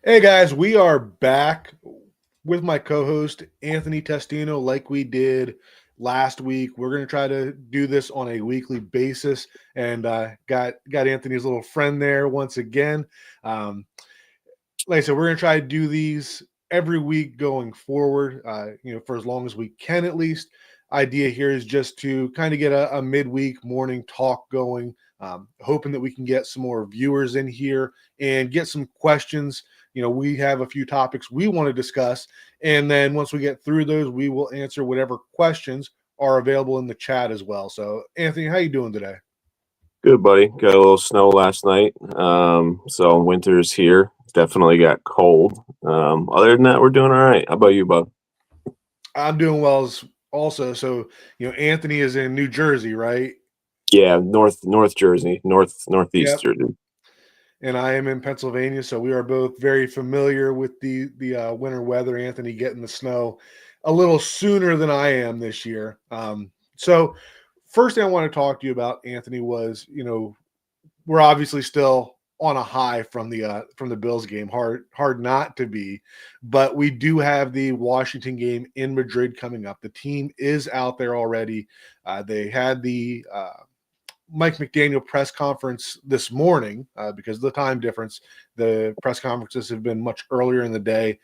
Hey guys, we are back with my co-host Anthony Testino, like we did last week. We're going to try to do this on a weekly basis, and got Anthony's little friend there once again. Um, like I said, we're going to try to do these every week going forward. For as long as we can, at least. Idea here is just to kind of get a midweek morning talk going. Hoping that we can get some more viewers in here and get some questions. We have a few topics we want to discuss, and then once we get through those, we will answer whatever questions are available in the chat as well. So, Anthony, how you doing today? Good, buddy. Got a little snow last night. So winter's here. Definitely got cold. Other than that, we're doing all right. How about you, bud? I'm doing well as also. So, Anthony is in New Jersey, right? Yeah, North Jersey, Northeast Yep. Jersey. And I am in Pennsylvania, so we are both very familiar with the winter weather. Anthony getting the snow a little sooner than I am this year. So, first thing I want to talk to you about, Anthony, was we're obviously still on a high from the Bills game. Hard not to be, but we do have the Washington game in Madrid coming up. The team is out there already. They had the Mike McDaniel press conference this morning because of the time difference. The press conferences have been much earlier in the day.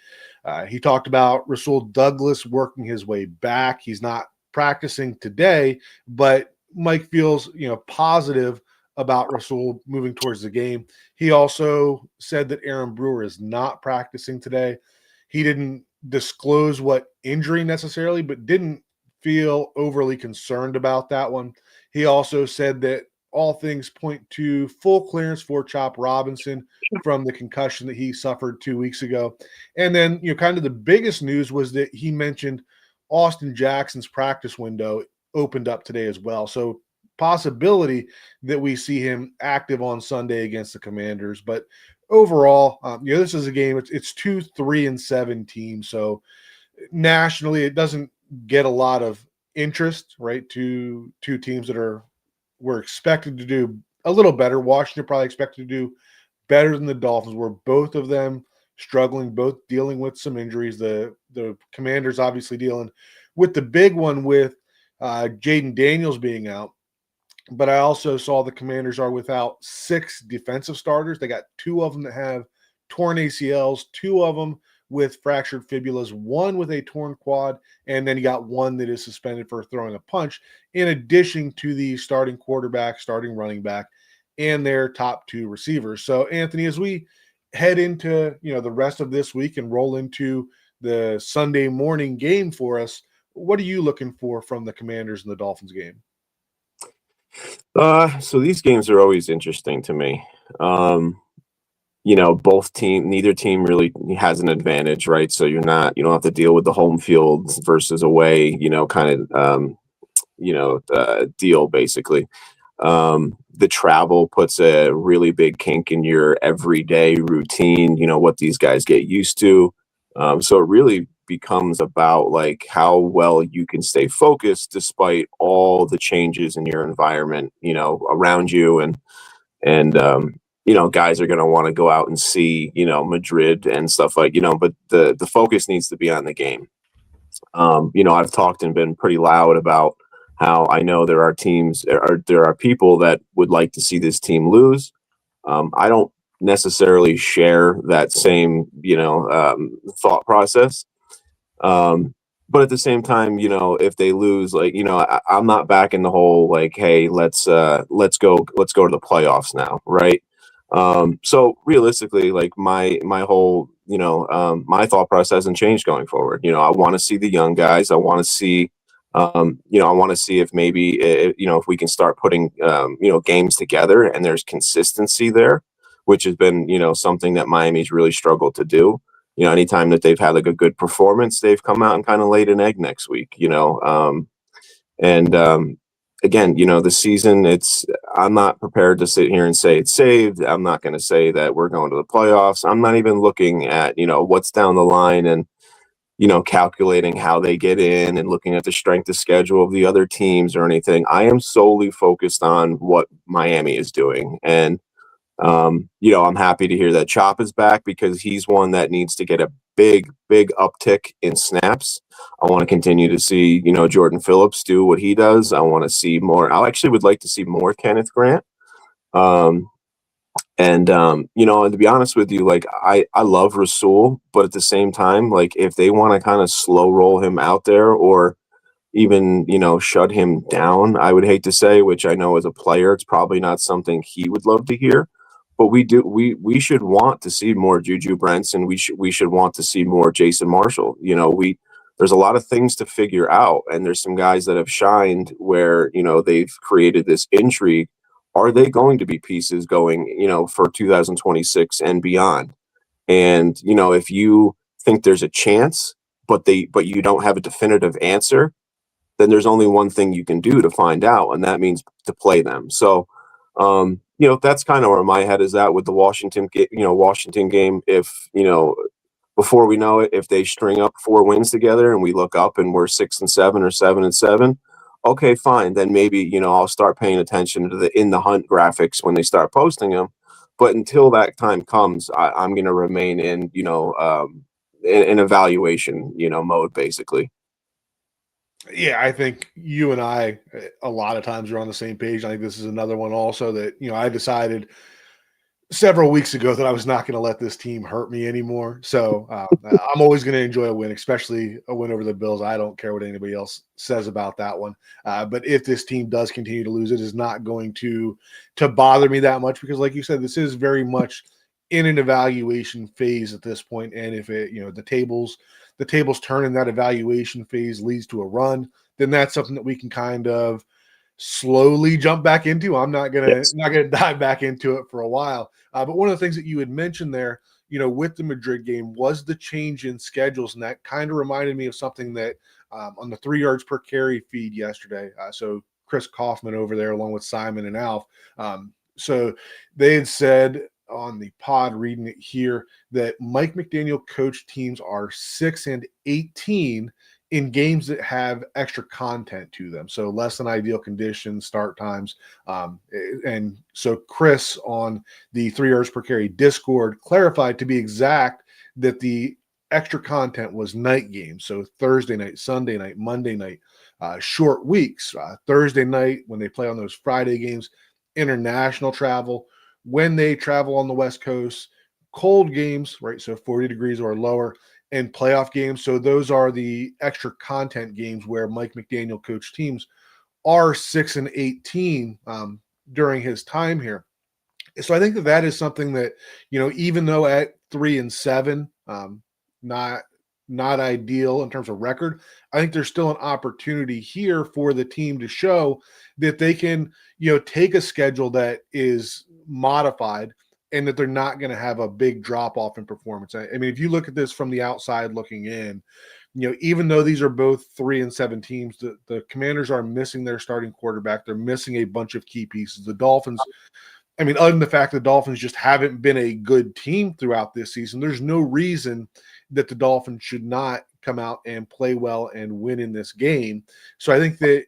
He talked about Rasul Douglas working his way back. He's not practicing today, but Mike feels positive about Rasul moving towards the game. He also said that Aaron Brewer is not practicing today. He didn't disclose what injury necessarily, but didn't feel overly concerned about that one. He also said that all things point to full clearance for Chop Robinson from the concussion that he suffered 2 weeks ago. And then, kind of the biggest news was that he mentioned Austin Jackson's practice window opened up today as well. So possibility that we see him active on Sunday against the Commanders. But overall, this is a game. It's 2-3-7 teams. So nationally, it doesn't get a lot of interest, right? Two teams that were expected to do a little better. Washington probably expected to do better than the Dolphins, were both of them struggling, both dealing with some injuries. The Commanders obviously dealing with the big one with Jaden Daniels being out. But I also saw the Commanders are without 6 defensive starters. They got 2 of them that have torn ACLs, 2 of them with fractured fibulas, 1 with a torn quad, and then you got 1 that is suspended for throwing a punch, in addition to the starting quarterback, starting running back, and their top 2 receivers. So, Anthony, as we head into the rest of this week and roll into the Sunday morning game for us, what are you looking for from the Commanders and the Dolphins game? So these games are always interesting to me. Neither team really has an advantage, right? So you don't have to deal with the home field versus away, deal basically. The travel puts a really big kink in your everyday routine, what these guys get used to. So it really becomes about like how well you can stay focused despite all the changes in your environment, around you. And guys are going to want to go out and see, Madrid and stuff but the focus needs to be on the game. I've talked and been pretty loud about how I know there are people that would like to see this team lose. I don't necessarily share that same, thought process. But at the same time, if they lose, I'm not back in the whole like, hey, let's go to the playoffs now, right? So realistically, like my whole, my thought process hasn't changed going forward. I want to see the young guys. I want to see, I want to see if maybe, if we can start putting, games together and there's consistency there, which has been, something that Miami's really struggled to do. Anytime that they've had like a good performance, they've come out and kind of laid an egg next week, and again, the season, I'm not prepared to sit here and say it's saved. I'm not going to say that we're going to the playoffs. I'm not even looking at, what's down the line and, calculating how they get in and looking at the strength of schedule of the other teams or anything. I am solely focused on what Miami is doing. And I'm happy to hear that Chop is back because he's one that needs to get a big uptick in snaps. I want to continue to see, Jordan Phillips do what he does. I want to see more. I actually would like to see more Kenneth Grant. And to be honest with you, like I love Rasul, but at the same time, like if they want to kind of slow roll him out there or even, shut him down, I would hate to say, which I know as a player, it's probably not something he would love to hear. But we should want to see more Juju Brents and we should want to see more Jason Marshall. There's a lot of things to figure out, and there's some guys that have shined where, they've created this intrigue. Are they going to be pieces going, for 2026 and beyond? And, if you think there's a chance, but you don't have a definitive answer, then there's only one thing you can do to find out, and that means to play them. So, that's kind of where my head is at with the Washington game. If, before we know it, if they string up 4 wins together and we look up and we're 6-7 or 7-7, okay, fine. Then maybe, I'll start paying attention to the in the hunt graphics when they start posting them. But until that time comes, I'm going to remain in, in evaluation, mode, basically. Yeah, I think you and I a lot of times are on the same page. I think this is another one also that, I decided several weeks ago that I was not going to let this team hurt me anymore. So I'm always going to enjoy a win, especially a win over the Bills. I don't care what anybody else says about that one. But if this team does continue to lose, it is not going to bother me that much because, like you said, this is very much in an evaluation phase at this point. And if it, the tables turn and that evaluation phase leads to a run, then that's something that we can kind of slowly jump back into. I'm not gonna dive back into it for a while. But one of the things that you had mentioned there, with the Madrid game was the change in schedules, and that kind of reminded me of something that on the 3 yards per carry feed yesterday. So Chris Kaufman over there, along with Simon and Alf. So they had said on the pod, reading it here, that Mike McDaniel coach teams are 6-18 in games that have extra content to them. So less than ideal conditions, start times. And so Chris on the 3 yards per carry Discord clarified, to be exact, that the extra content was night games. So Thursday night, Sunday night, Monday night, short weeks. Thursday night, when they play on those Friday games, international travel. When they travel on the West Coast, cold games, right? So 40 degrees or lower, and playoff games. So those are the extra content games where Mike McDaniel coach teams are 6-18 during his time here. So I think that is something that, even though at 3-7, not ideal in terms of record, I think there's still an opportunity here for the team to show that they can, take a schedule that is modified and that they're not going to have a big drop off in performance. I mean, if you look at this from the outside looking in, even though these are both 3-7 teams, the Commanders are missing their starting quarterback. They're missing a bunch of key pieces. The Dolphins, I mean, other than the fact that the Dolphins just haven't been a good team throughout this season, there's no reason that the Dolphins should not come out and play well and win in this game. So I think that,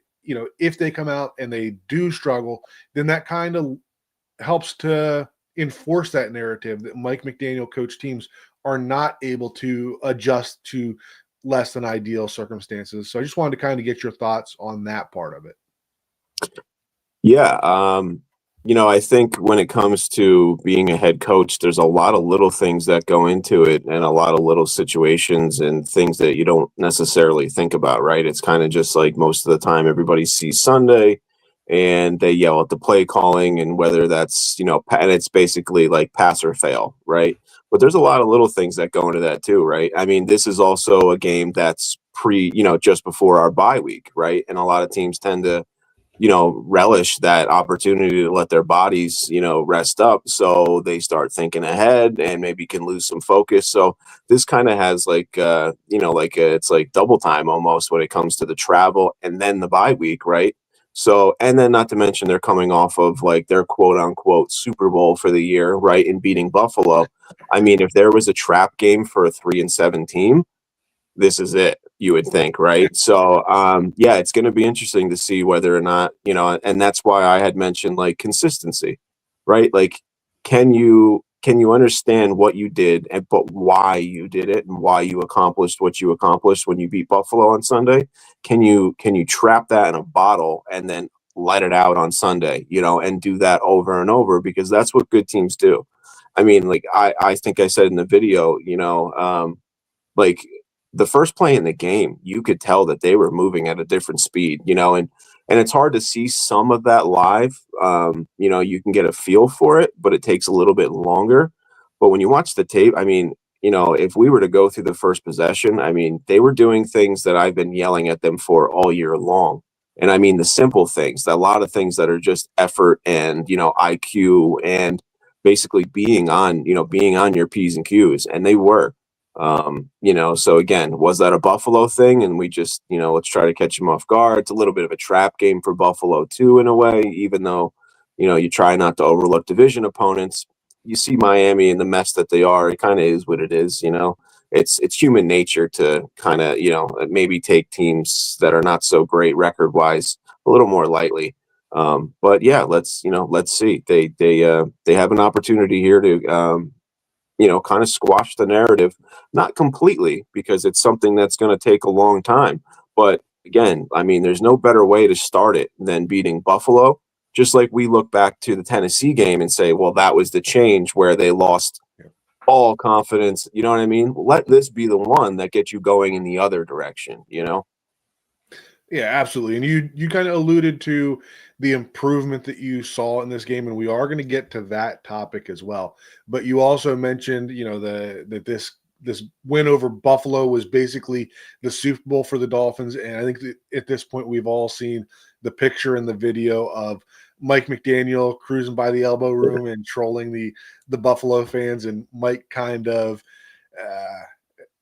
if they come out and they do struggle, then that kind of helps to enforce that narrative that Mike McDaniel coach teams are not able to adjust to less than ideal circumstances. So I just wanted to kind of get your thoughts on that part of it. Yeah. I think when it comes to being a head coach, there's a lot of little things that go into it and a lot of little situations and things that you don't necessarily think about, right? It's kind of just like most of the time everybody sees Sunday and they yell at the play calling and whether that's, and it's basically like pass or fail, right? But there's a lot of little things that go into that too, right? I mean, this is also a game that's just before our bye week, right? And a lot of teams tend to, relish that opportunity to let their bodies, rest up. So they start thinking ahead and maybe can lose some focus. So this kind of has it's like double time almost when it comes to the travel and then the bye week, right? So, and then not to mention they're coming off of like their quote unquote Super Bowl for the year, right? In beating Buffalo. I mean, if there was a trap game for a 3-7 team, this is it, you would think, right? So, it's going to be interesting to see whether or not, and that's why I had mentioned like consistency, right? Like can you understand what you did, and but why you did it and why you accomplished what you accomplished when you beat Buffalo on Sunday? Can you trap that in a bottle and then let it out on Sunday, and do that over and over, because that's what good teams do. I mean, like I think I said in the video, like the first play in the game, you could tell that they were moving at a different speed, and it's hard to see some of that live. You can get a feel for it, but it takes a little bit longer. But when you watch the tape, I mean, if we were to go through the first possession, I mean, they were doing things that I've been yelling at them for all year long. And I mean, the simple things, a lot of things that are just effort and, IQ and basically being on your P's and Q's. And they were. So again, was that a Buffalo thing? And we just, let's try to catch them off guard. It's a little bit of a trap game for Buffalo too, in a way, even though, you try not to overlook division opponents. You see Miami and the mess that they are. It kind of is what it is, It's human nature to kind of, maybe take teams that are not so great record wise a little more lightly. But yeah, let's see. They have an opportunity here to kind of squash the narrative, not completely, because it's something that's going to take a long time. But again, I mean, there's no better way to start it than beating Buffalo. Just like we look back to the Tennessee game and say, well, that was the change where they lost all confidence. You know what I mean? Let this be the one that gets you going in the other direction, Yeah, absolutely. And you kind of alluded to the improvement that you saw in this game, and we are going to get to that topic as well. But you also mentioned, that this win over Buffalo was basically the Super Bowl for the Dolphins. And I think that at this point we've all seen the picture and the video of Mike McDaniel cruising by the elbow room and trolling the Buffalo fans, and Mike kind of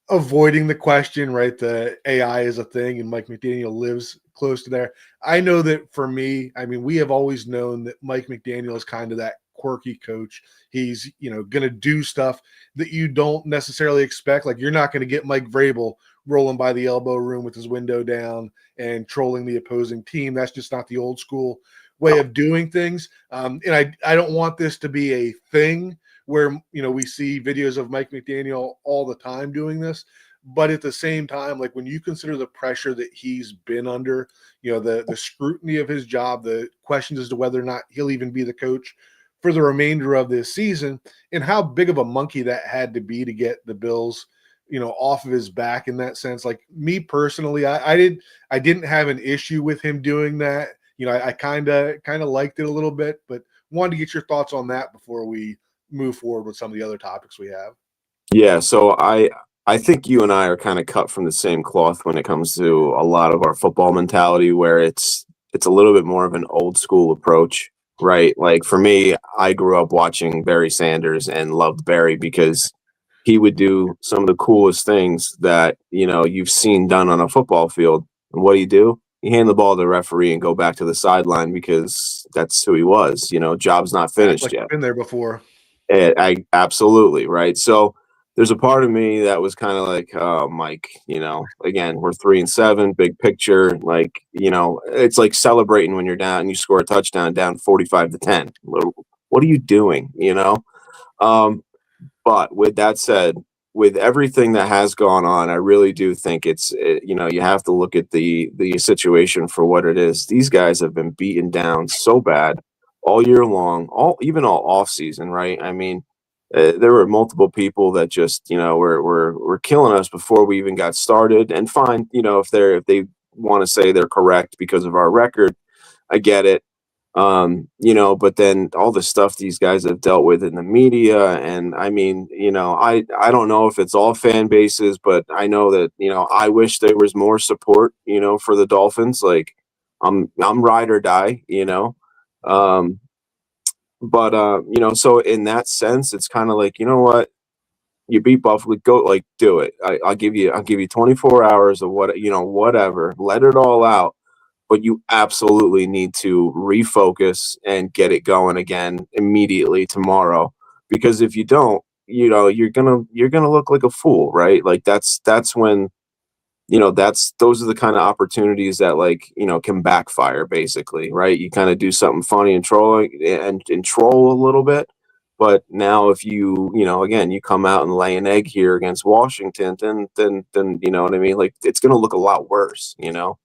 avoiding the question, right? The AI is a thing, and Mike McDaniel lives close to there. I know that for me, I mean, we have always known that Mike McDaniel is kind of that quirky coach. He's, going to do stuff that you don't necessarily expect. Like, you're not going to get Mike Vrabel rolling by the elbow room with his window down and trolling the opposing team. That's just not the old school way of doing things. And I don't want this to be a thing where, we see videos of Mike McDaniel all the time doing this. But at the same time, like, when you consider the pressure that he's been under, the scrutiny of his job, the questions as to whether or not he'll even be the coach for the remainder of this season, and how big of a monkey that had to be to get the Bills, off of his back in that sense. Like, me personally, I didn't have an issue with him doing that. I kind of liked it a little bit, but wanted to get your thoughts on that before we move forward with some of the other topics we have. Yeah, so I think you and I are kind of cut from the same cloth when it comes to a lot of our football mentality, where it's a little bit more of an old school approach, right? Like for me, I grew up watching Barry Sanders and loved Barry because he would do some of the coolest things that, you've seen done on a football field. And what do? You hand the ball to the referee and go back to the sideline, because that's who he was. Job's not finished Like, yet. been there before. I absolutely right. So there's a part of me that was kind of like, Mike, again, we're 3-7, big picture. Like, it's like celebrating when you're down and you score a touchdown down 45-10. What are you doing? But with that said, with everything that has gone on, I really do think you have to look at the situation for what it is. These guys have been beaten down so bad all year long, even all off season, right? I mean, there were multiple people that just, were killing us before we even got started. And fine, if they want to say they're correct because of our record, I get it. But then all the stuff these guys have dealt with in the media, and I mean, I don't know if it's all fan bases, but I know that, I wish there was more support, for the Dolphins. Like, I'm ride or die, um, so in that sense, it's kind of like, you know what, you beat Buffalo, go, like, do it. I'll give you 24 hours of whatever, let it all out. But you absolutely need to refocus and get it going again immediately tomorrow. Because if you don't, you're gonna look like a fool, right? Like that's when, those are the kind of opportunities that, like, can backfire basically, right? You kind of do something funny and troll a little bit, But now if again, you come out and lay an egg here against Washington, then you know what I mean? Like, it's going to look a lot worse, you know?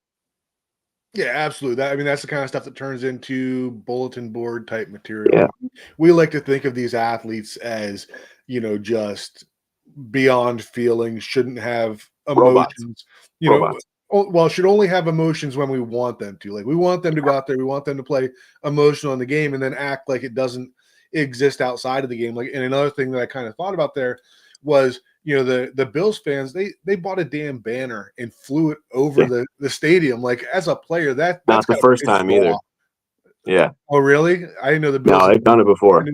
Yeah, absolutely. That's the kind of stuff that turns into bulletin board type material. Yeah. We like to think of these athletes as, just beyond feelings, shouldn't have Robots. emotions, Robots. well, should only have emotions when we want them to. Like, we want them to go out there, we want them to play emotional in the game and then act like it doesn't exist outside of the game. Like, and another thing that I kind of thought about there was, the Bills fans, they bought a damn banner and flew it over Yeah. the stadium. Like, as a player, that's Not the gotta first piss time you either. off. Yeah. Oh, really? I didn't know the Bills No, they've done it before.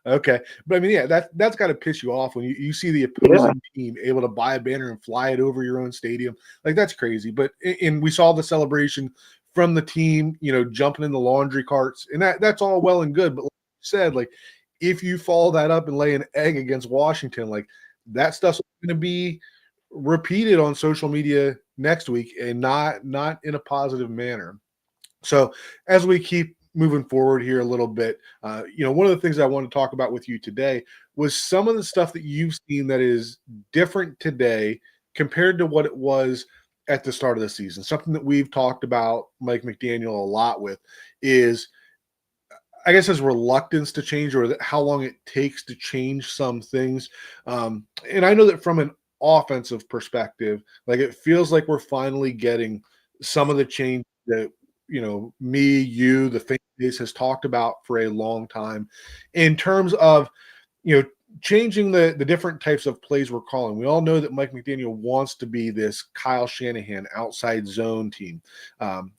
okay. But I mean, yeah, that's got to piss you off when you see the Yeah. opposing team able to buy a banner and fly it over your own stadium. Like, that's crazy. But and we saw the celebration from the team, jumping in the laundry carts, and that's all well and good. But like you said, like, if you follow that up and lay an egg against Washington, like, that stuff's going to be repeated on social media next week, and not in a positive manner. So as we keep moving forward here a little bit, one of the things I want to talk about with you today was some of the stuff that you've seen that is different today compared to what it was at the start of the season. Something that we've talked about Mike McDaniel a lot with is, I guess, his reluctance to change, or how long it takes to change some things. And I know that from an offensive perspective, like, it feels like we're finally getting some of the change that, me, you, the fan base has talked about for a long time in terms of, you know, changing the different types of plays we're calling. We all know that Mike McDaniel wants to be this Kyle Shanahan outside zone team. And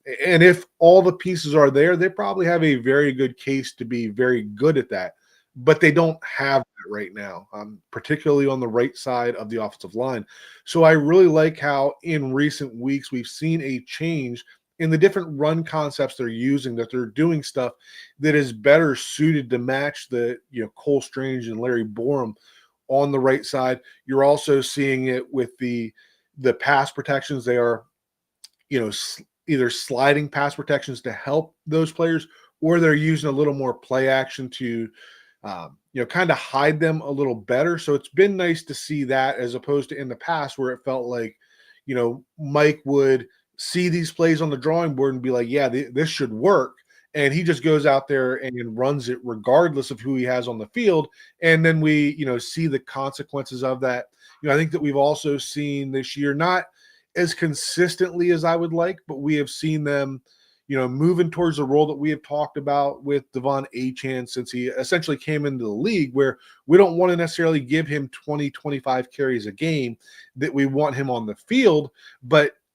if all the pieces are there, they probably have a very good case to be very good at that. But they don't have that right now, particularly on the right side of the offensive line. So I really like how in recent weeks we've seen a change in the different run concepts they're using, that they're doing stuff that is better suited to match the, Cole Strange and Larry Borum on the right side. You're also seeing it with the pass protections. They are, either sliding pass protections to help those players, or they're using a little more play action to, kind of hide them a little better. So it's been nice to see that, as opposed to in the past where it felt like, Mike would see these plays on the drawing board and be like, yeah, this should work. And he just goes out there and runs it regardless of who he has on the field. And then we, see the consequences of that. I think that we've also seen this year, not as consistently as I would like, but we have seen them, moving towards the role that we have talked about with Devon Achane since he essentially came into the league, where we don't want to necessarily give him 20, 25 carries a game, that we want him on the field,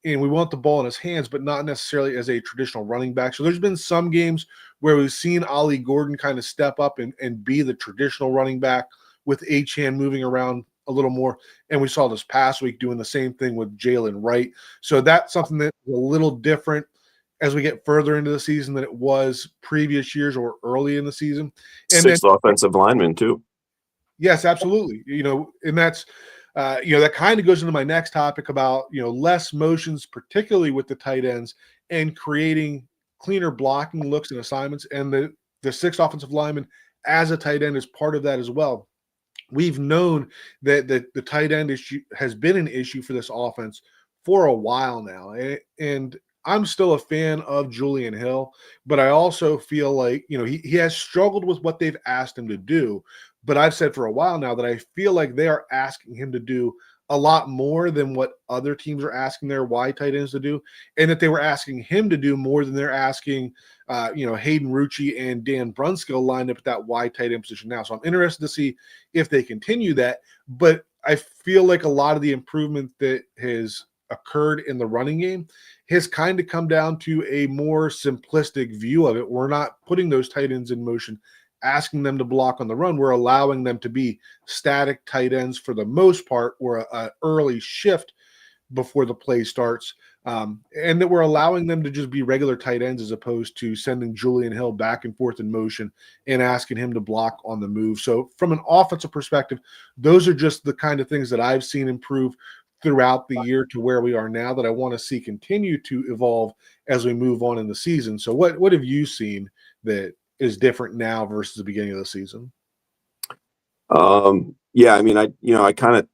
and we want the ball in his hands, but not necessarily as a traditional running back. So there's been some games where we've seen Ollie Gordon kind of step up and be the traditional running back, with Achane moving around a little more. And we saw this past week doing the same thing with Jalen Wright. So that's something that's a little different as we get further into the season than it was previous years or early in the season. And Sixth offensive lineman too. Yes, absolutely. And that's, that kind of goes into my next topic about, less motions, particularly with the tight ends, and creating cleaner blocking looks and assignments. And the sixth offensive lineman as a tight end is part of that as well. We've known that the tight end issue has been an issue for this offense for a while now. And I'm still a fan of Julian Hill, but I also feel like, he has struggled with what they've asked him to do. But I've said for a while now that I feel like they are asking him to do a lot more than what other teams are asking their wide tight ends to do, and that they were asking him to do more than they're asking, Hayden Rucci and Dan Brunskill lined up at that wide tight end position now. So I'm interested to see if they continue that. But I feel like a lot of the improvement that has occurred in the running game has kind of come down to a more simplistic view of it. We're not putting those tight ends in motion, asking them to block on the run. We're allowing them to be static tight ends for the most part, or an early shift before the play starts. And that we're allowing them to just be regular tight ends, as opposed to sending Julian Hill back and forth in motion and asking him to block on the move. So from an offensive perspective, those are just the kind of things that I've seen improve throughout the year to where we are now, that I want to see continue to evolve as we move on in the season. So what have you seen that is different now versus the beginning of the season? Yeah, I mean, I kind of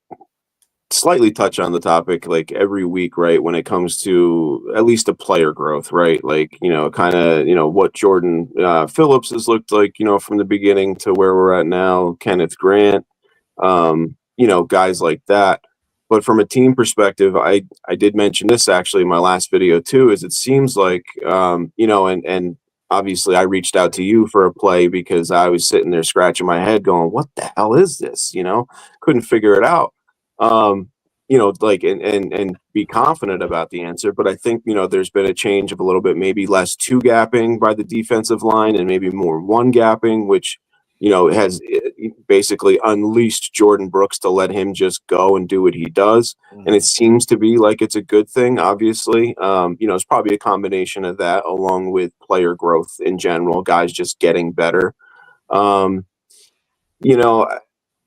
slightly touch on the topic like every week, right? When it comes to at least a player growth, right? Like, kind of, what Jordan Phillips has looked like, from the beginning to where we're at now, Kenneth Grant, guys like that. But from a team perspective, I did mention this actually in my last video too, is it seems like, and obviously I reached out to you for a play because I was sitting there scratching my head going, what the hell is this? Couldn't figure it out. Um, like and be confident about the answer. But I think, there's been a change of a little bit, maybe less two gapping by the defensive line and maybe more one gapping, which, has basically unleashed Jordan Brooks to let him just go and do what he does. And it seems to be like it's a good thing, obviously. It's probably a combination of that along with player growth in general, guys just getting better. Um, you know,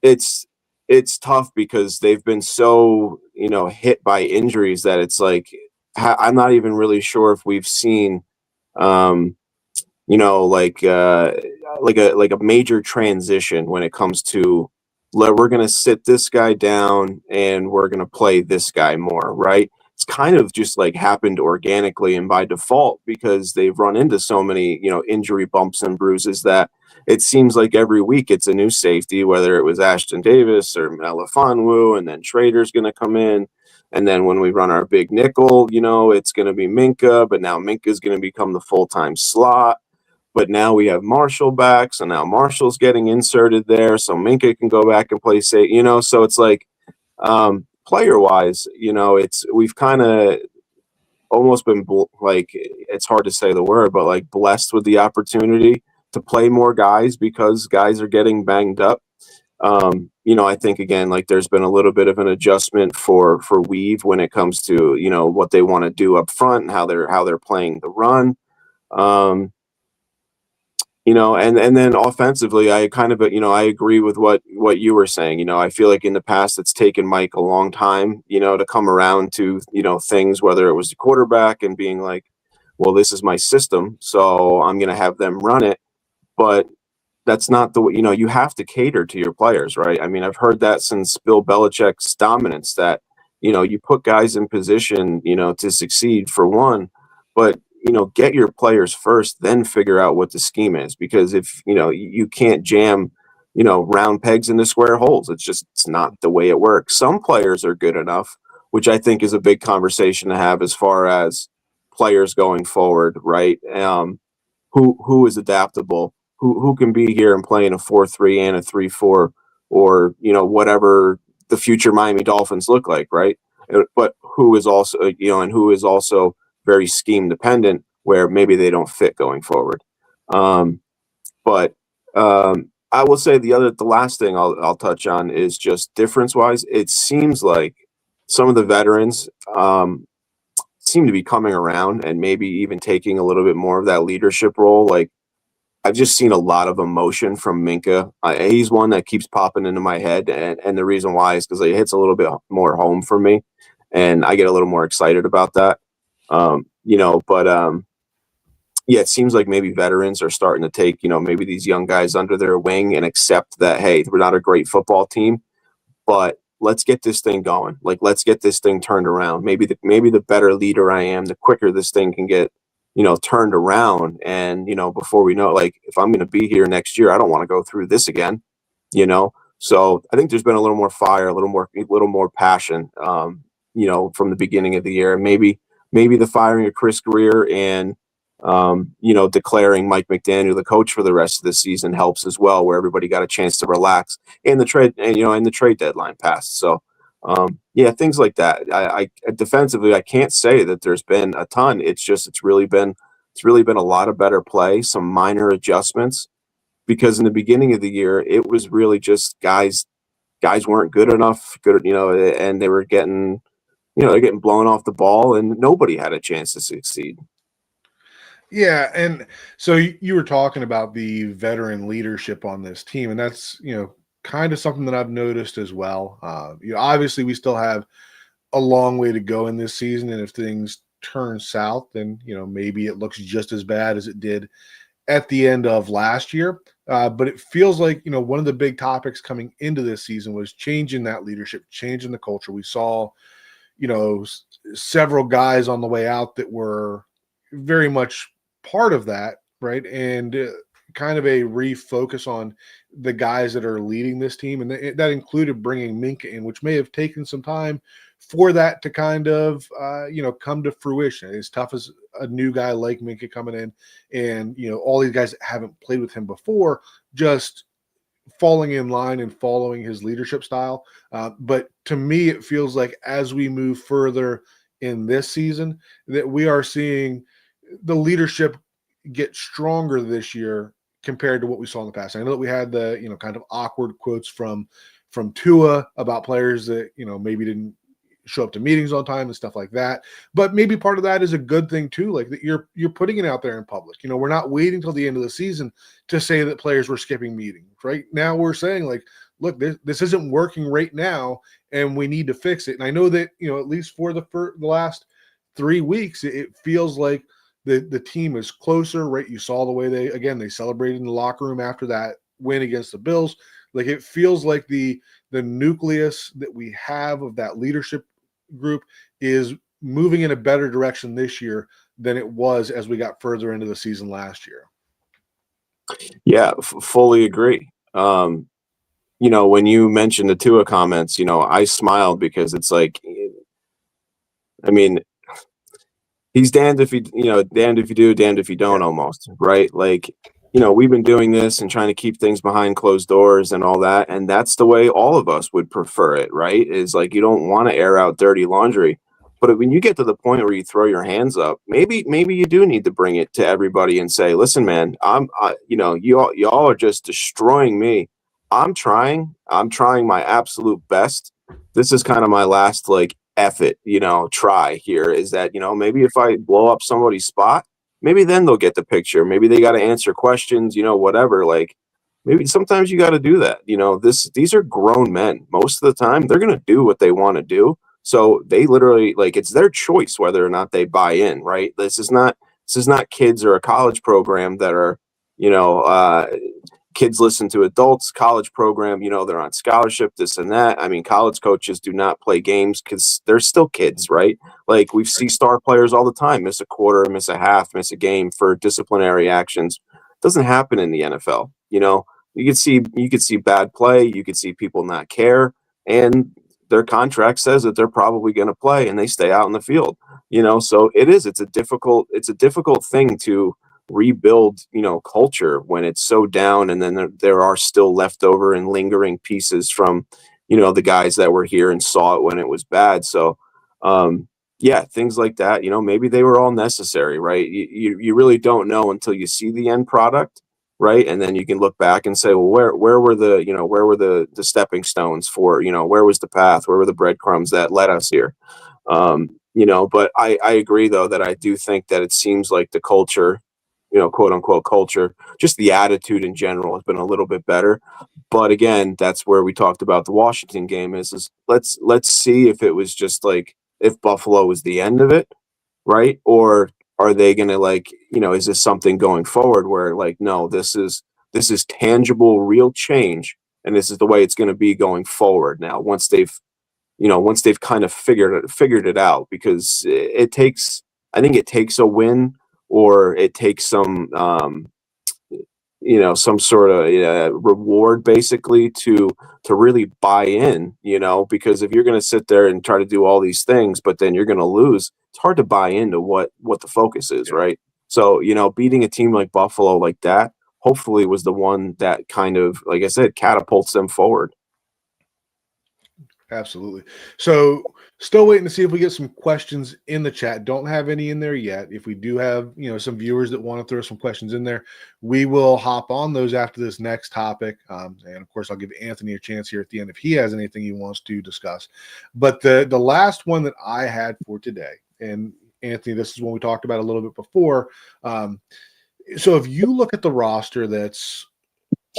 it's tough because they've been so, hit by injuries that it's like I'm not even really sure if we've seen um, like like a major transition when it comes to we're going to sit this guy down and we're going to play this guy more, right? It's kind of just like happened organically and by default because they've run into so many, injury bumps and bruises that it seems like every week it's a new safety, whether it was Ashton Davis or Melifonwu, and then Trader's going to come in. And then when we run our big nickel, it's going to be Minka, but now Minka's going to become the full-time slot. But now we have Marshall back, so now Marshall's getting inserted there, so Minka can go back and play safe. So it's like player wise, it's we've kind of almost been like it's hard to say the word, but like blessed with the opportunity to play more guys because guys are getting banged up. I think again, like there's been a little bit of an adjustment for Weave when it comes to what they want to do up front and how they're playing the run. Um, and then offensively, I kind of, I agree with what you were saying. I feel like in the past it's taken Mike a long time, to come around to, things, whether it was the quarterback and being like, well, this is my system, so I'm going to have them run it. But that's not the way, you have to cater to your players, right? I mean, I've heard that since Bill Belichick's dominance that, you put guys in position, to succeed for one, but, get your players first, then figure out what the scheme is. Because if, you can't jam, round pegs into square holes, it's not the way it works. Some players are good enough, which I think is a big conversation to have as far as players going forward, right? Who is adaptable, who can be here and play in a 4-3 and a 3-4, or whatever the future Miami Dolphins look like, right? But who is also and who is also very scheme dependent, where maybe they don't fit going forward. But I will say the last thing I'll touch on is just difference wise. It seems like some of the veterans seem to be coming around and maybe even taking a little bit more of that leadership role. Like I've just seen a lot of emotion from Minka. He's one that keeps popping into my head, and the reason why is because it hits a little bit more home for me, and I get a little more excited about that. But yeah, it seems like maybe veterans are starting to take maybe these young guys under their wing and accept that, hey, we're not a great football team, but let's get this thing going. Like, let's get this thing turned around. Maybe the better leader I am, the quicker this thing can get, turned around. And, before we know it, like if I'm going to be here next year, I don't want to go through this again, So I think there's been a little more fire, a little more passion, from the beginning of the year. And maybe the firing of Chris Greer and, declaring Mike McDaniel the coach for the rest of the season helps as well, where everybody got a chance to relax and the trade deadline passed. So, yeah, things like that. I defensively, I can't say that there's been a ton. It's really been a lot of better play, some minor adjustments, because in the beginning of the year, it was really just guys weren't good enough, and they were getting, they're getting blown off the ball and nobody had a chance to succeed. Yeah, and so you were talking about the veteran leadership on this team, and that's kind of something that I've noticed as well. Obviously we still have a long way to go in this season, and if things turn south, then maybe it looks just as bad as it did at the end of last year. But it feels like, one of the big topics coming into this season was changing that leadership, changing the culture. We saw, several guys on the way out that were very much part of that, right? And kind of a refocus on the guys that are leading this team. And that included bringing Minka in, which may have taken some time for that to kind of, come to fruition. As tough as a new guy like Minka coming in and, all these guys that haven't played with him before, just falling in line and following his leadership style. But to me, it feels like as we move further in this season that we are seeing the leadership get stronger this year compared to what we saw in the past. I know that we had the, kind of awkward quotes from Tua about players that, maybe didn't show up to meetings on time and stuff like that. But maybe part of that is a good thing too, like that you're putting it out there in public. We're not waiting till the end of the season to say that players were skipping meetings. Right now we're saying like, look, this isn't working right now and we need to fix it. And I know that, at least for the last 3 weeks, it feels like the team is closer, right? You saw the way they celebrated in the locker room after that win against the Bills. Like it feels like the nucleus that we have of that leadership group is moving in a better direction this year than it was as we got further into the season last year. Yeah, fully agree. When you mentioned the Tua comments, I smiled because it's like, I mean, he's damned if you damned if you do, damned if you don't, almost, right? Like, we've been doing this and trying to keep things behind closed doors and all that, and that's the way all of us would prefer it, right? Is like you don't want to air out dirty laundry. But when you get to the point where you throw your hands up, maybe you do need to bring it to everybody and say, "Listen, man, y'all are just destroying me. I'm trying my absolute best. This is kind of my last like effort, try here. Is that maybe if I blow up somebody's spot, maybe then they'll get the picture. Maybe they got to answer questions, whatever. Like maybe sometimes you got to do that. These are grown men. Most of the time, they're gonna do what they want to do. So they literally like it's their choice whether or not they buy in. Right? This is not kids or a college program that are kids listen to adults. College program, they're on scholarship, this and that. I mean, college coaches do not play games because they're still kids, right? Like we see star players all the time miss a quarter, miss a half, miss a game for disciplinary actions. It doesn't happen in the NFL. You could see bad play, you could see people not care, and their contract says that they're probably going to play and they stay out in the field. So it's a difficult thing to rebuild culture when it's so down, and then there are still leftover and lingering pieces from the guys that were here and saw it when it was bad. So yeah, things like that, maybe they were all necessary, right? You really don't know until you see the end product, right? And then you can look back and say, well, where were the stepping stones for, where was the path, where were the breadcrumbs that led us here? But I agree though that I do think that it seems like the culture, quote unquote culture, just the attitude in general has been a little bit better. But again, that's where we talked about the Washington game is let's see if it was just like if Buffalo was the end of it, right? Or are they going to like, is this something going forward where like, no, this is tangible, real change, and this is the way it's going to be going forward. Now, once they've kind of figured it out, because I think it takes a win, or it takes some some sort of reward basically to really buy in, because if you're going to sit there and try to do all these things but then you're going to lose, it's hard to buy into what the focus is, right? So beating a team like Buffalo like that hopefully was the one that kind of, like I said, catapults them forward. Absolutely. So still waiting to see if we get some questions in the chat. Don't have any in there yet. If we do have, some viewers that want to throw some questions in there, we will hop on those after this next topic. And of course, I'll give Anthony a chance here at the end if he has anything he wants to discuss. But the last one that I had for today, and Anthony, this is one we talked about a little bit before. So if you look at the roster that's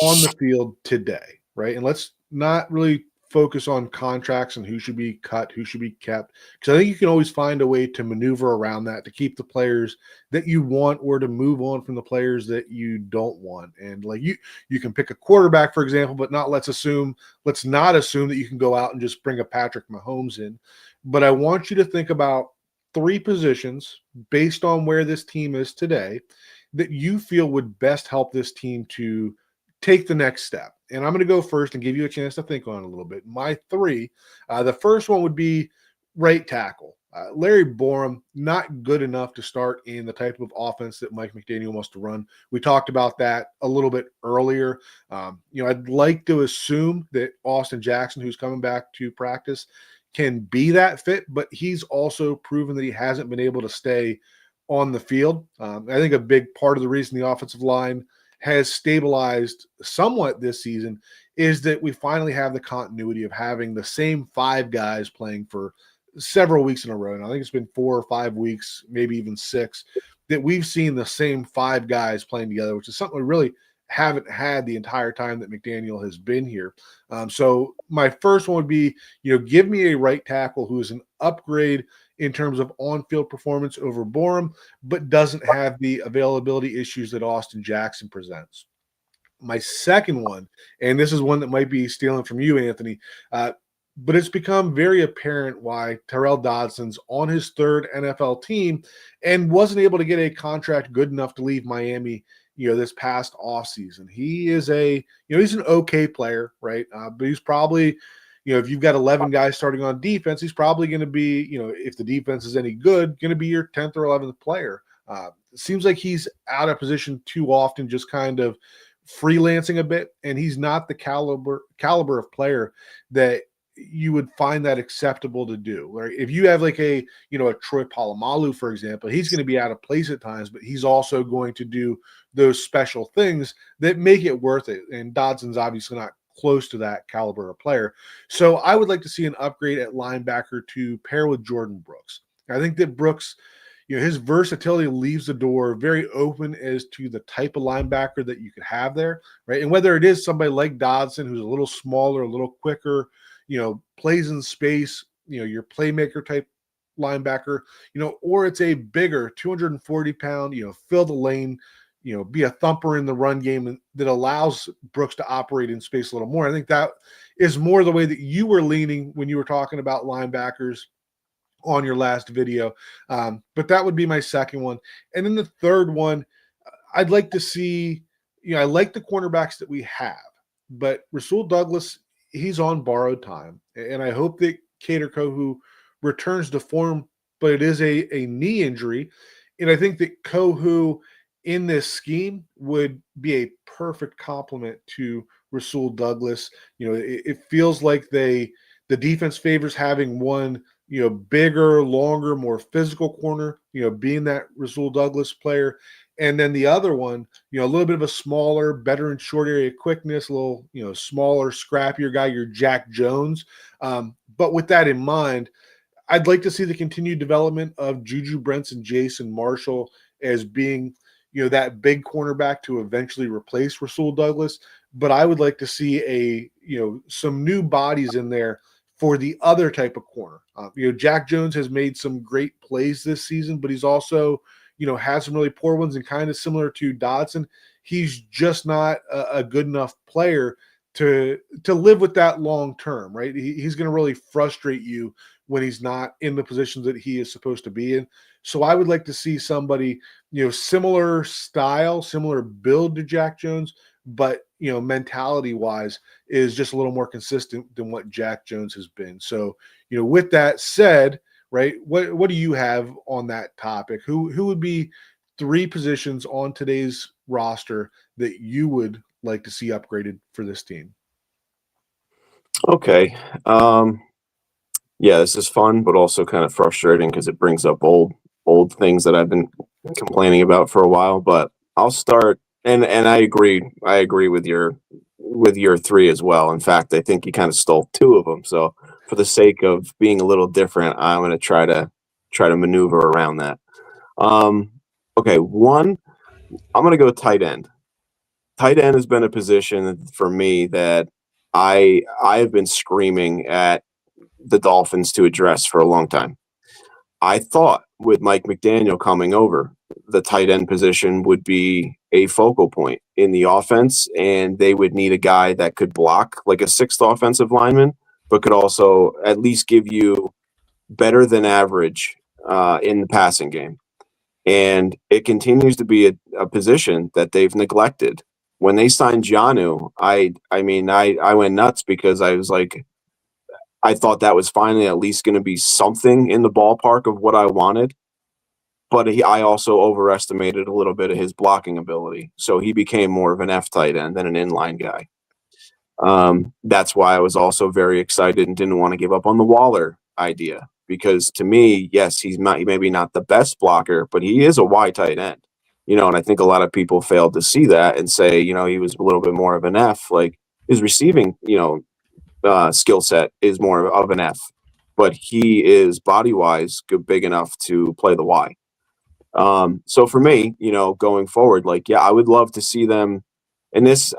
on the field today, right, and let's not really focus on contracts and who should be cut, who should be kept. Because I think you can always find a way to maneuver around that to keep the players that you want or to move on from the players that you don't want. And like you can pick a quarterback, for example, but let's not assume that you can go out and just bring a Patrick Mahomes in. But I want you to think about three positions based on where this team is today that you feel would best help this team to take the next step. And I'm going to go first and give you a chance to think on it a little bit. My three, the first one would be right tackle. Larry Borum, not good enough to start in the type of offense that Mike McDaniel wants to run. We talked about that a little bit earlier. I'd like to assume that Austin Jackson, who's coming back to practice, can be that fit, but he's also proven that he hasn't been able to stay on the field. I think a big part of the reason the offensive line has stabilized somewhat this season is that we finally have the continuity of having the same five guys playing for several weeks in a row. And I think it's been 4 or 5 weeks, maybe even 6, that we've seen the same five guys playing together, which is something we really haven't had the entire time that McDaniel has been here. So my first one would be, give me a right tackle who is an upgrade in terms of on-field performance over Borum, but doesn't have the availability issues that Austin Jackson presents. My second one, and this is one that might be stealing from you, Anthony, but it's become very apparent why Terrell Dodson's on his third NFL team and wasn't able to get a contract good enough to leave Miami, this past offseason. He is he's an okay player, right? But he's probably, if you've got 11 guys starting on defense, he's probably going to be, if the defense is any good, going to be your 10th or 11th player. It seems like he's out of position too often, just kind of freelancing a bit, and he's not the caliber of player that you would find that acceptable to do. Right? If you have like a Troy Polamalu, for example, he's going to be out of place at times, but he's also going to do those special things that make it worth it. And Dodson's obviously not close to that caliber of player. So I would like to see an upgrade at linebacker to pair with Jordan Brooks. I think that Brooks, his versatility leaves the door very open as to the type of linebacker that you could have there, right? And whether it is somebody like Dodson, who's a little smaller, a little quicker, plays in space, your playmaker type linebacker, or it's a bigger 240-pound, fill the lane, be a thumper in the run game that allows Brooks to operate in space a little more. I think that is more the way that you were leaning when you were talking about linebackers on your last video. But that would be my second one. And then the third one, I'd like to see, I like the cornerbacks that we have, but Rasul Douglas, he's on borrowed time. And I hope that Kader Kohou returns to form, but it is a knee injury. And I think that Kohou in this scheme would be a perfect complement to Rasul Douglas. It feels like the defense favors having one, bigger, longer, more physical corner, being that Rasul Douglas player. And then the other one, a little bit of a smaller, better in short area quickness, a little, smaller, scrappier guy, your Jack Jones. But with that in mind, I'd like to see the continued development of Juju Brents and Jason Marshall as being, that big cornerback to eventually replace Rasul Douglas. But I would like to see some new bodies in there for the other type of corner. Jack Jones has made some great plays this season, but he's also, had some really poor ones, and kind of similar to Dodson, he's just not a good enough player to live with that long term, right? He's going to really frustrate you when he's not in the positions that he is supposed to be in. So I would like to see somebody, similar style, similar build to Jack Jones, but mentality wise is just a little more consistent than what Jack Jones has been. So, with that said, right, what do you have on that topic? Who would be 3 positions on today's roster that you would like to see upgraded for this team? Okay. Yeah, this is fun, but also kind of frustrating because it brings up old things that I've been complaining about for a while. But I'll start, and I agree. I agree with your 3 as well. In fact, I think you kind of stole 2 of them. So for the sake of being a little different, I'm going to try to maneuver around that. Okay, 1, I'm going to go tight end. Tight end has been a position for me that I have been screaming at the Dolphins to address for a long time. I thought with Mike McDaniel coming over, the tight end position would be a focal point in the offense, and they would need a guy that could block like a sixth offensive lineman, but could also at least give you better than average in the passing game. And it continues to be a position that they've neglected. When they signed Janu, I went nuts because I was like, I thought that was finally at least going to be something in the ballpark of what I wanted. But I also overestimated a little bit of his blocking ability. So he became more of an F tight end than an inline guy. That's why I was also very excited and didn't want to give up on the Waller idea. Because to me, yes, he's maybe not the best blocker, but he is a Y tight end. And I think a lot of people failed to see that and say, he was a little bit more of an F. Like his receiving, skill set is more of an F, but he is body wise big enough to play the Y. So for me, going forward, like, yeah, I would love to see them. And it's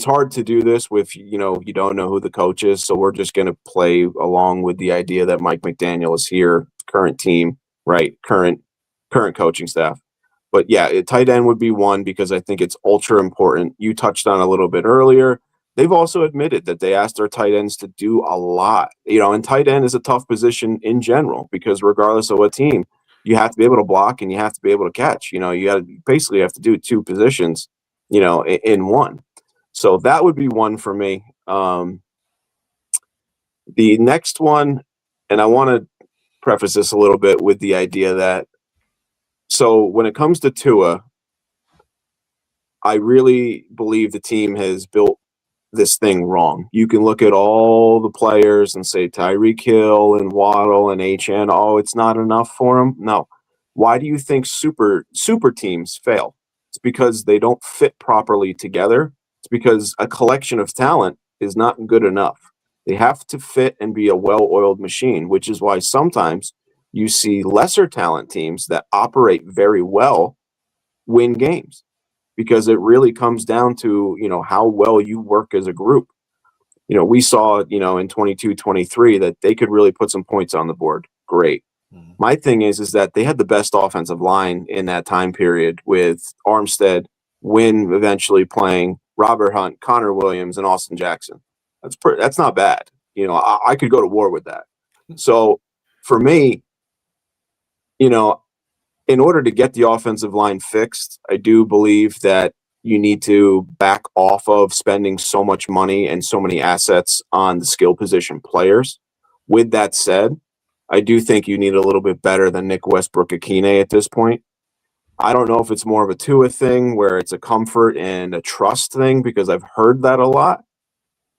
hard to do this with, you don't know who the coach is. So we're just going to play along with the idea that Mike McDaniel is here, current team, right? Current coaching staff. But yeah, tight end would be one because I think it's ultra important. You touched on a little bit earlier. They've also admitted that they asked their tight ends to do a lot, and tight end is a tough position in general because regardless of what team, you have to be able to block and you have to be able to catch. You basically have to do two positions, in one. So that would be one for me. The next one, and I want to preface this a little bit with the idea that, so when it comes to Tua, I really believe the team has built this thing wrong. You can look at all the players and say Tyreek Hill and Waddle and HN. Oh, it's not enough for them. No. Why do you think super teams fail? It's because they don't fit properly together. It's because a collection of talent is not good enough. They have to fit and be a well-oiled machine, which is why sometimes you see lesser talent teams that operate very well win games, because it really comes down to, how well you work as a group. We saw, in 22-23 that they could really put some points on the board. Great. Mm-hmm. My thing is that they had the best offensive line in that time period with Armstead, Wynn eventually playing, Robert Hunt, Connor Williams, and Austin Jackson. That's not bad. I could go to war with that. So for me, in order to get the offensive line fixed, I do believe that you need to back off of spending so much money and so many assets on the skill position players. With that said, I do think you need a little bit better than Nick Westbrook-Akine at this point. I don't know if it's more of a Tua thing where it's a comfort and a trust thing, because I've heard that a lot.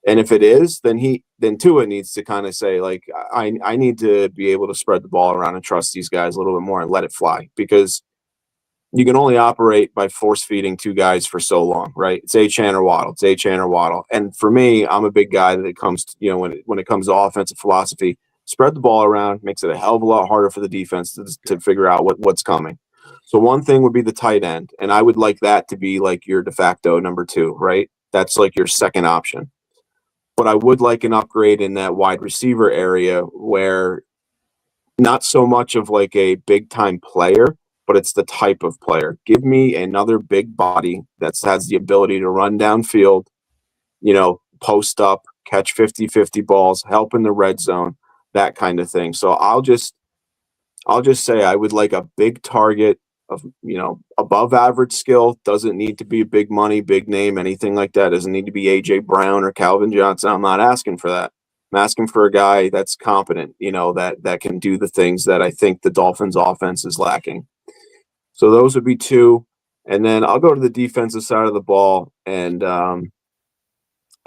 And if it is, then Tua needs to kind of say, like, I need to be able to spread the ball around and trust these guys a little bit more and let it fly, because you can only operate by force feeding two guys for so long, right? It's Achane or Waddle. It's Achane or Waddle. And for me, I'm a big guy that it comes to, when it comes to offensive philosophy, spread the ball around, makes it a hell of a lot harder for the defense to figure out what's coming. So one thing would be the tight end, and I would like that to be like your de facto number two, right? That's like your second option. But I would like an upgrade in that wide receiver area where not so much of like a big time player, but it's the type of player. Give me another big body that has the ability to run downfield, post up, catch 50-50 balls, help in the red zone, that kind of thing. So I'll just say I would like a big target of, above average skill. Doesn't need to be big money, big name, anything like that. Doesn't need to be AJ Brown or Calvin Johnson. I'm not asking for that. I'm asking for a guy that's competent, that can do the things that I think the Dolphins offense is lacking. So those would be two. And then I'll go to the defensive side of the ball. And I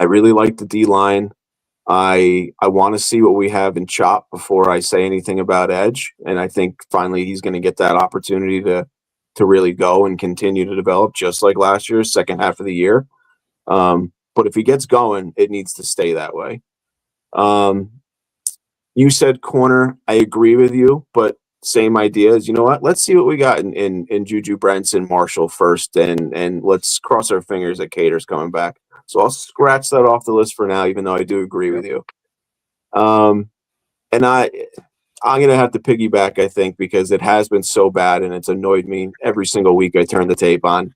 really like the D-line. I want to see what we have in Chop before I say anything about edge. And I think finally he's going to get that opportunity to really go and continue to develop, just like last year's second half of the year. But if he gets going, it needs to stay that way. You said corner. I agree with you, but same idea as, let's see what we got in Juju Brents and Marshall first, and let's cross our fingers that Cater's coming back. So I'll scratch that off the list for now, even though I do agree with you. And I'm going to have to piggyback, I think, because it has been so bad and it's annoyed me every single week I turn the tape on.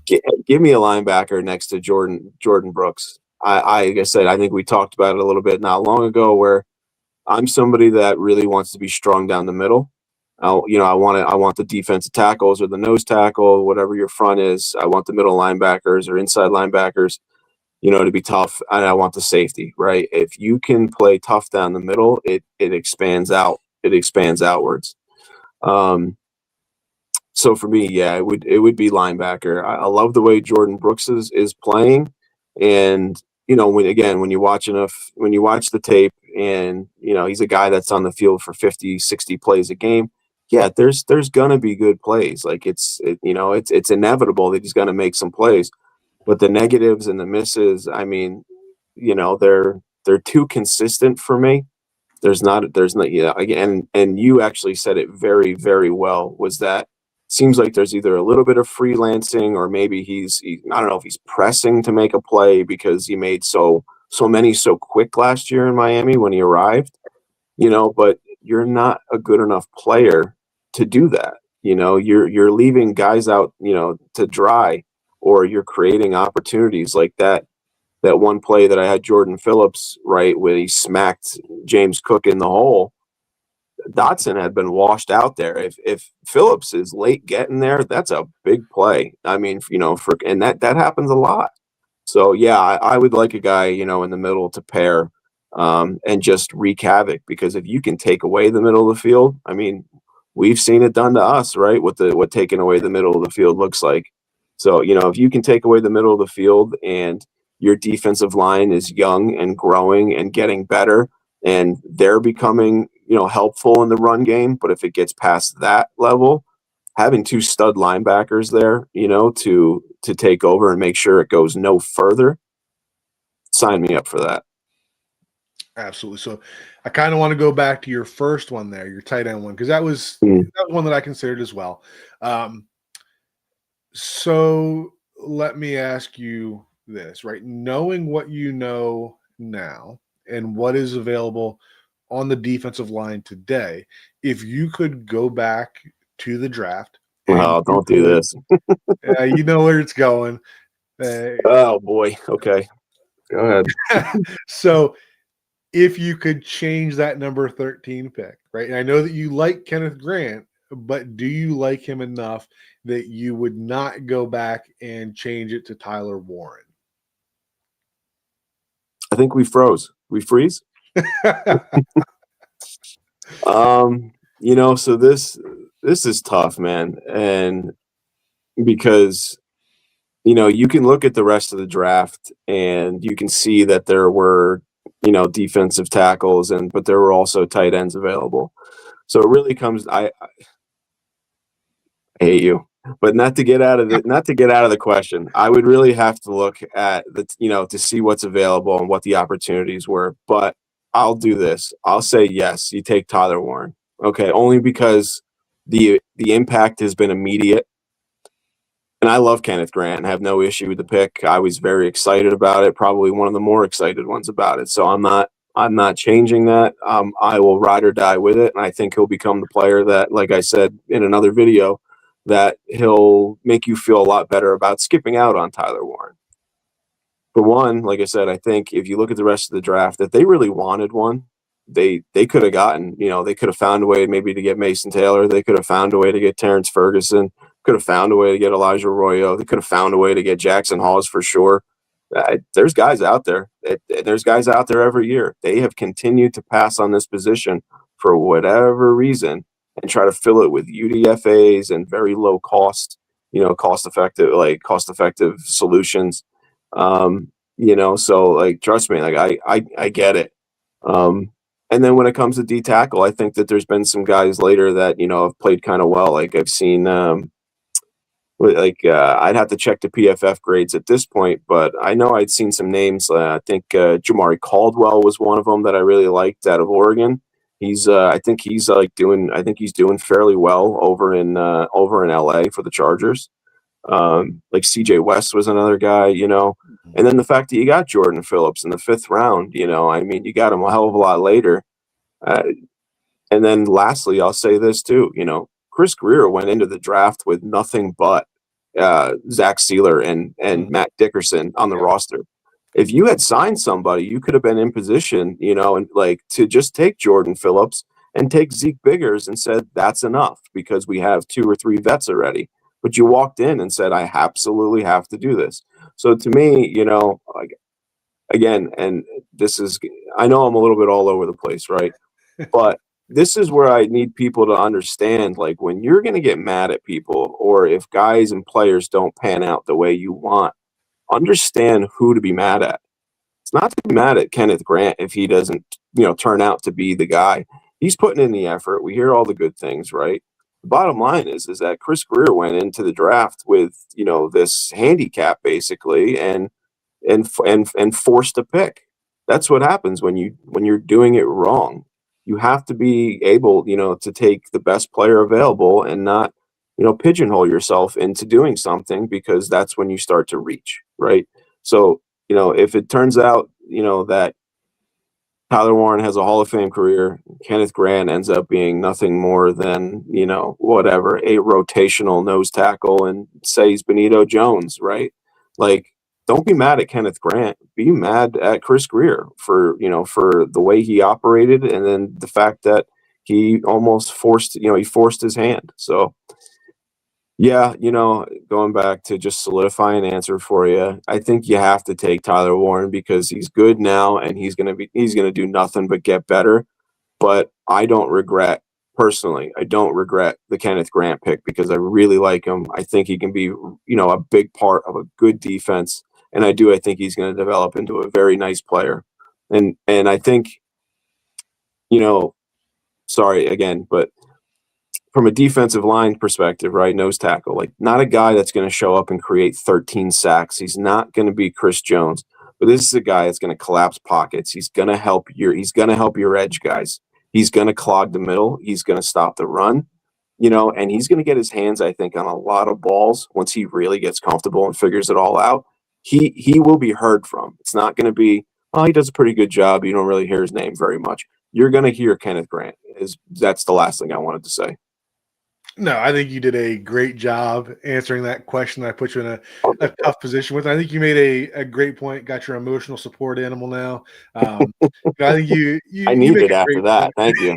Give me a linebacker next to Jordan Brooks. Like I said, I think we talked about it a little bit not long ago, where I'm somebody that really wants to be strong down the middle. I want the defensive tackles or the nose tackle, whatever your front is. I want the middle linebackers or inside linebackers, to be tough. And I want the safety, right? If you can play tough down the middle, it expands out. It expands outwards. So for me, yeah, it would be linebacker. I love the way Jordan Brooks is playing, and when you watch the tape, and he's a guy that's on the field for 50, 60 plays a game. Yeah, there's gonna be good plays. Like it's inevitable that he's gonna make some plays, but the negatives and the misses, I mean, they're too consistent for me. There's not, again, and you actually said it very, very well, was that seems like there's either a little bit of freelancing, or maybe I don't know if he's pressing to make a play because he made so many so quick last year in Miami when he arrived, but you're not a good enough player to do that. You're leaving guys out, to dry, or you're creating opportunities like that one play that I had Jordan Phillips, right, where he smacked James Cook in the hole. Dotson had been washed out there. If Phillips is late getting there, that's a big play. I mean, and that happens a lot. So yeah, I would like a guy, in the middle to pair, and just wreak havoc, because if you can take away the middle of the field, I mean, we've seen it done to us, right? What taking away the middle of the field looks like. So, if you can take away the middle of the field and your defensive line is young and growing and getting better, and they're becoming, helpful in the run game. But if it gets past that level, having two stud linebackers there, to take over and make sure it goes no further, sign me up for that. Absolutely. So I kind of want to go back to your first one there, your tight end one, because that was one that I considered as well. So let me ask you this, right? Knowing what you know now and what is available on the defensive line today, if you could go back to the draft. Oh, don't do this. You know where it's going. Oh, boy. Okay. Go ahead. So if you could change that number 13 pick, right? And I know that you like Kenneth Grant, but do you like him enough that you would not go back and change it to Tyler Warren? I think we froze. We freeze? So this is tough, man. And because, you can look at the rest of the draft and you can see that there were, defensive tackles, but there were also tight ends available. So it really comes, I hate you, but not to get out of the question. I would really have to look at to see what's available and what the opportunities were. But I'll do this. I'll say yes, you take Tyler Warren. Okay, only because the impact has been immediate. And I love Kenneth Grant and have no issue with the pick. I was very excited about it, probably one of the more excited ones about it. So I'm not changing that. I will ride or die with it, and I think he'll become the player that, like I said in another video, that he'll make you feel a lot better about skipping out on Tyler Warren. For one, like I said, I think if you look at the rest of the draft, that they really wanted one, they could have gotten, they could have found a way maybe to get Mason Taylor. They could have found a way to get Terrence Ferguson. Could have found a way to get Elijah Arroyo. They could have found a way to get Jackson Hawes for sure. There's guys out there. There's guys out there every year. They have continued to pass on this position for whatever reason and try to fill it with UDFAs and very low cost, cost effective solutions. So like, trust me, like I get it. And then when it comes to D tackle, I think that there's been some guys later that, have played kind of well. Like I've seen, I'd have to check the PFF grades at this point, but I know I'd seen some names. I think Jamari Caldwell was one of them that I really liked out of Oregon. I think he's doing fairly well over in LA for the Chargers. Like CJ West was another guy, And then the fact that you got Jordan Phillips in the 5th round, I mean, you got him a hell of a lot later. And then lastly, I'll say this too, Chris Greer went into the draft with nothing but Zach Sealer and Matt Dickerson on the roster. If you had signed somebody, you could have been in position, and like to just take Jordan Phillips and take Zeke Biggers and said, that's enough because we have 2 or 3 vets already. But you walked in and said, I absolutely have to do this. So to me, like, again, and this is, I know I'm a little bit all over the place, right? But this is where I need people to understand, like, when you're going to get mad at people or if guys and players don't pan out the way you want, understand who to be mad at. It's not to be mad at Kenneth Grant if he doesn't, turn out to be the guy. He's putting in the effort. We hear all the good things, right? The bottom line is that Chris Greer went into the draft with, this handicap basically and forced a pick. That's what happens when you're doing it wrong. You have to be able, to take the best player available and not, pigeonhole yourself into doing something because that's when you start to reach, right? So, if it turns out, that Tyler Warren has a Hall of Fame career, Kenneth Grant ends up being nothing more than, whatever, a rotational nose tackle and say he's Benito Jones, right? Like, don't be mad at Kenneth Grant. Be mad at Chris Greer for the way he operated and then the fact that he almost forced his hand. So yeah, going back to just solidify an answer for you, I think you have to take Tyler Warren because he's good now and he's gonna do nothing but get better. But I don't regret the Kenneth Grant pick because I really like him. I think he can be, a big part of a good defense. And I think he's going to develop into a very nice player. And I think, sorry again, but from a defensive line perspective, right, nose tackle, like not a guy that's going to show up and create 13 sacks. He's not going to be Chris Jones, but this is a guy that's going to collapse pockets. He's going to help your edge guys. He's going to clog the middle. He's going to stop the run, and he's going to get his hands, I think, on a lot of balls once he really gets comfortable and figures it all out. He will be heard from. It's not going to be, oh, he does a pretty good job. You don't really hear his name very much. You're going to hear Kenneth Grant. That's the last thing I wanted to say. No, I think you did a great job answering that question. I put you in a tough position with. I think you made a great point. Got your emotional support animal now. I think I you need make it a after great that. point. Thank you.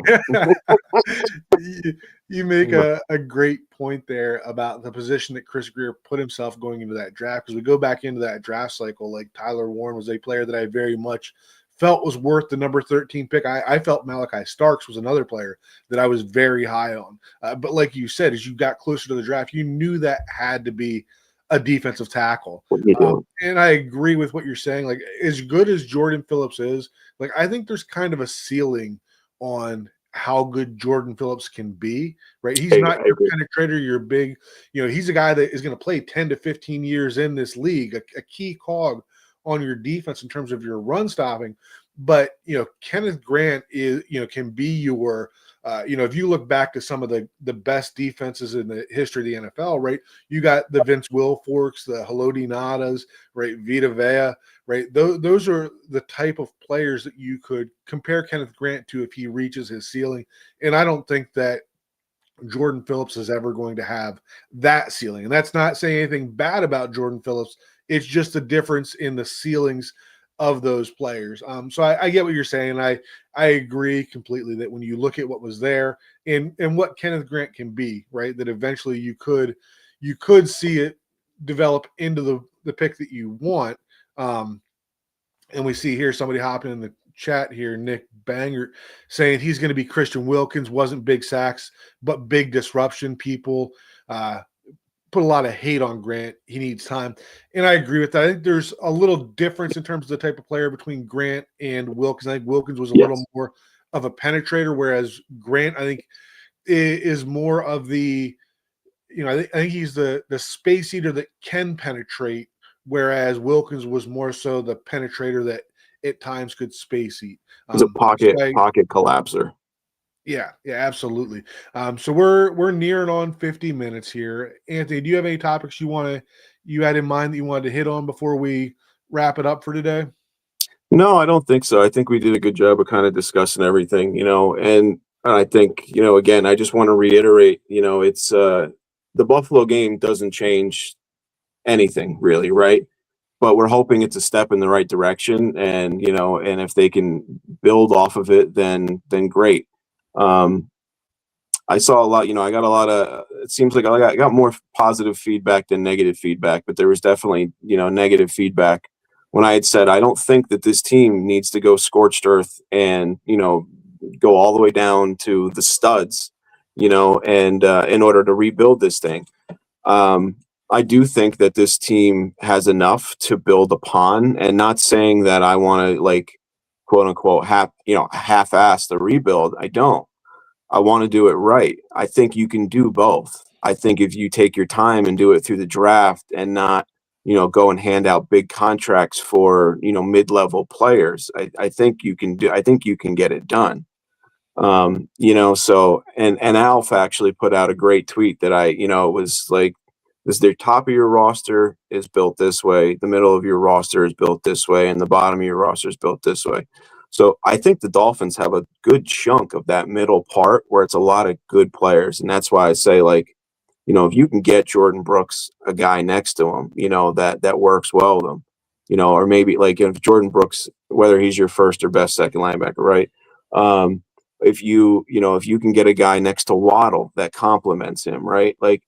you make a great point there about the position that Chris Greer put himself going into that draft. Because we go back into that draft cycle, like Tyler Warren was a player that I very much felt was worth the number 13 pick. I felt Malachi Starks was another player that I was very high on. But like you said, as you got closer to the draft, you knew that had to be a defensive tackle. What are you doing? And I agree with what you're saying. Like, as good as Jordan Phillips is, like, I think there's kind of a ceiling on how good Jordan Phillips can be, right? He's not your penetrator, your big, he's a guy that is going to play 10 to 15 years in this league, a key cog on your defense in terms of your run stopping. But, Kenneth Grant is, can be your, if you look back to some of the best defenses in the history of the NFL, right? You got the Vince Wilforks, the Haloti Ngadas, right? Vita Vea, right? Those are the type of players that you could compare Kenneth Grant to if he reaches his ceiling. And I don't think that Jordan Phillips is ever going to have that ceiling. And that's not saying anything bad about Jordan Phillips. It's just a difference in the ceilings of those players. So I get what you're saying. I agree completely that when you look at what was there and what Kenneth Grant can be, right, that eventually you could see it develop into the pick that you want. And we see here somebody hopping in the chat here, Nick Banger, saying he's going to be Christian Wilkins. Wasn't big sacks, but big disruption. People put a lot of hate on Grant. He needs time. And I agree with that. I think there's a little difference in terms of the type of player between Grant and Wilkins. I think Wilkins was a little more of a penetrator, whereas Grant, I think, is more of the, I think he's the space eater that can penetrate, whereas Wilkins was more so the penetrator that at times could space eat. He's a pocket collapser. Yeah, absolutely. So we're nearing on 50 minutes here. Anthony, do you have any topics you had in mind that you wanted to hit on before we wrap it up for today? No, I don't think so. I think we did a good job of kind of discussing everything, and I think, again, I just want to reiterate, it's the Buffalo game doesn't change anything really, right? But we're hoping it's a step in the right direction, and and if they can build off of it, then great. Um, I saw a lot, I got a lot of, it seems like I got more positive feedback than negative feedback, but there was definitely, negative feedback when I had said, I don't think that this team needs to go scorched earth and, go all the way down to the studs, and in order to rebuild this thing. Um, I do think that this team has enough to build upon, and not saying that I want to, like, quote unquote, half-ass the rebuild. I don't. I want to do it right. I think you can do both. I think if you take your time and do it through the draft and not, go and hand out big contracts for, mid-level players, I think you can do. I think you can get it done. So and Alf actually put out a great tweet that was like, this: their top of your roster is built this way, the middle of your roster is built this way, and the bottom of your roster is built this way. So I think the Dolphins have a good chunk of that middle part where it's a lot of good players. And that's why I say, like, if you can get Jordan Brooks, a guy next to him, that works well with him, or maybe like if Jordan Brooks, whether he's your first or best second linebacker, right? If if you can get a guy next to Waddle that complements him, right? Like,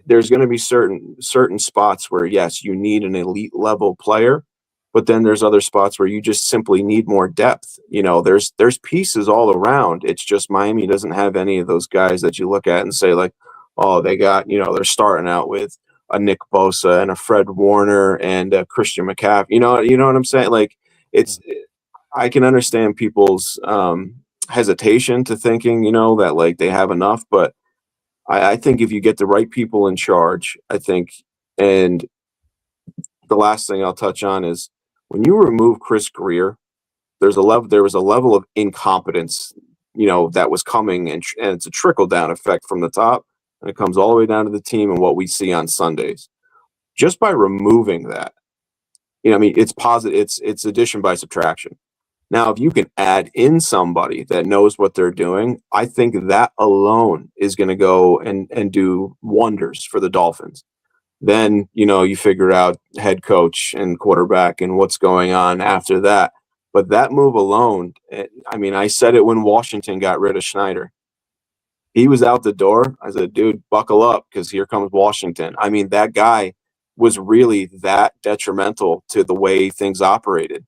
there's going to be certain spots where, yes, you need an elite level player, but then there's other spots where you just simply need more depth. There's pieces all around. It's just Miami doesn't have any of those guys that you look at and say, like, oh, they got, they're starting out with a Nick Bosa and a Fred Warner and a Christian McCaffrey. You know what I'm saying? Like, it's I can understand people's hesitation to thinking, that, like, they have enough, but I think if you get the right people in charge, I think, and the last thing I'll touch on is, when you remove Chris Greer, there was a level of incompetence, that was coming, and it's a trickle down effect from the top, and it comes all the way down to the team and what we see on Sundays. Just by removing that, I mean, it's positive. It's addition by subtraction. Now, if you can add in somebody that knows what they're doing, I think that alone is going to go and do wonders for the Dolphins. Then, you figure out head coach and quarterback and what's going on after that. But that move alone, I mean, I said it when Washington got rid of Schneider. He was out the door. I said, dude, buckle up, because here comes Washington. I mean, that guy was really that detrimental to the way things operated.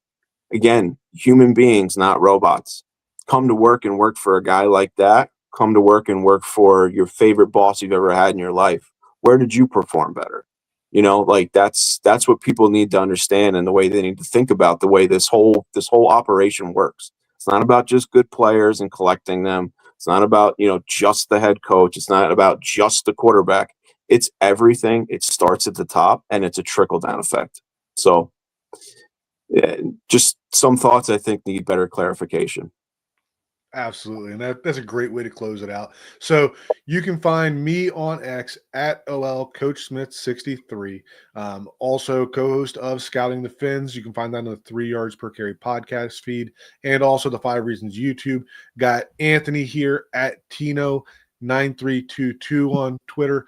Again, human beings, not robots. Come to work and work for a guy like that. Come to work and work for your favorite boss you've ever had in your life. Where did you perform better? Like, that's what people need to understand, and the way they need to think about the way this whole operation works. It's not about just good players and collecting them. It's not about, just the head coach. It's not about just the quarterback. It's everything. It starts at the top, and it's a trickle down effect. So, yeah, just some thoughts I think need better clarification. Absolutely. And that's a great way to close it out. So you can find me on X at OL Coach Smith 63. Also co-host of Scouting the Fins. You can find that on the 3 Yards Per Carry podcast feed, and also the 5 Reasons YouTube. Got Anthony here at Tino 9322 on Twitter.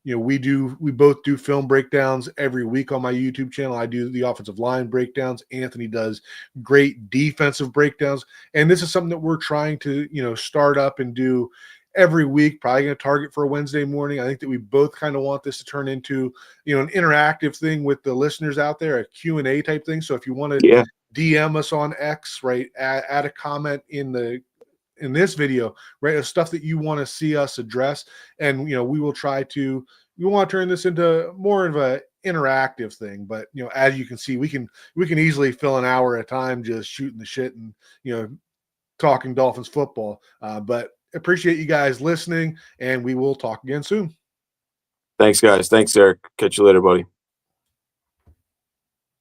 We both do film breakdowns every week on my YouTube channel. I do the offensive line breakdowns. Anthony does great defensive breakdowns. And this is something that we're trying to, start up and do every week, probably going to target for a Wednesday morning. I think that we both kind of want this to turn into, an interactive thing with the listeners out there, a Q&A type thing. So if you want to DM us on X, right, add a comment in this video, right, of stuff that you want to see us address, and we want to turn this into more of a interactive thing. But as you can see, we can easily fill an hour at a time just shooting the shit and talking Dolphins football. But appreciate you guys listening, and we will talk again soon. Thanks, guys. Thanks, Eric. Catch you later, buddy.